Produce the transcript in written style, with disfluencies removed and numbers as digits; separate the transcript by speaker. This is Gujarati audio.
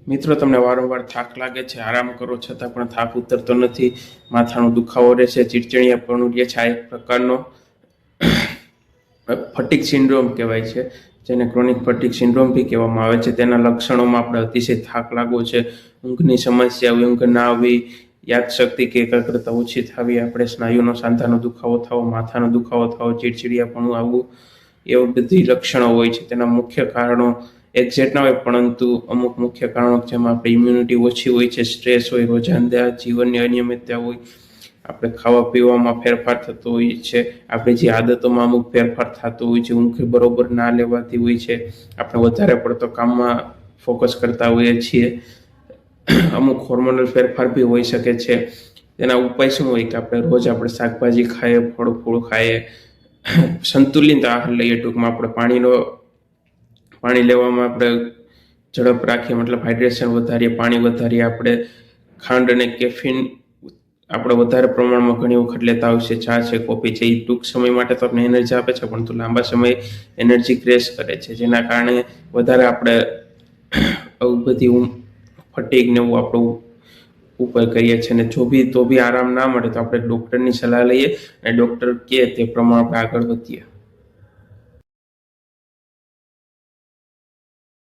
Speaker 1: મિત્રો, તમને વારંવાર થાક લાગે છે, આરામ કરો છતાં પણ થાક ઉતરતો નથી, માથાનો દુખાવો રહે છે, ચીડચીડિયાપણું રહે છે, આ એક પ્રકારનો ફટીગ સિન્ડ્રોમ કહેવાય છે, જેને ક્રોનિક ફટીગ સિન્ડ્રોમ બી કહેવામાં આવે છે. તેના લક્ષણોમાં આપણે અતિશય થાક લાગવો છે, ઊંઘની સમસ્યા આવી, ઊંઘ ના આવી, યાદશક્તિ કે એકાગ્રતા ઓછી થવી, આપણે સ્નાયુનો સાંધાનો દુખાવો થવો, માથાનો દુખાવો થવો, ચીડચીડિયાપણું આવવું, એવા બધી લક્ષણો હોય છે. તેના મુખ્ય કારણો એક્ઝેક્ટ ના હોય, પરંતુ અમુક મુખ્ય કારણો જેમાં આપણી ઇમ્યુનિટી ઓછી હોય છે, સ્ટ્રેસ હોય, રોજિંદા જીવનની અનિયમિતતા હોય, આપણે ખાવા પીવામાં ફેરફાર થતો હોય છે, આપણી જે આદતોમાં અમુક ફેરફાર થતો હોય છે, ઊંઘ બરોબર ના લેવાતી હોય છે, આપણે વધારે પડતો કામમાં ફોકસ કરતા હોઈએ છીએ, અમુક હોર્મોનલ ફેરફાર બી હોઈ શકે છે. તેના ઉપાય શું હોય કે આપણે શાકભાજી ખાઈએ, ફળ ફૂળ ખાઈએ, સંતુલિત આહાર લઈએ, ટૂંકમાં આપણે પાણી લેવામાં આપણે ઝડપ રાખીએ, મતલબ હાઇડ્રેશન વધારીએ, પાણી વધારીએ, આપણે ખાંડ અને કેફીન આપણે વધારે પ્રમાણમાં ઘણી વખત લેતા હોય છે, ચા છે, કોફી છે, એ ટૂંક સમય માટે તો આપણે એનર્જી આપે છે, પરંતુ લાંબા સમય એનર્જી ક્રેશ કરે છે, જેના કારણે વધારે આપણે બધી ફટીગ ને એવું આપણું ઉપર કરીએ છીએ. અને તો બી આરામ ના મળે તો આપણે ડૉક્ટરની સલાહ લઈએ અને ડૉક્ટર કહે તે પ્રમાણે આપણે આગળ વધીએ.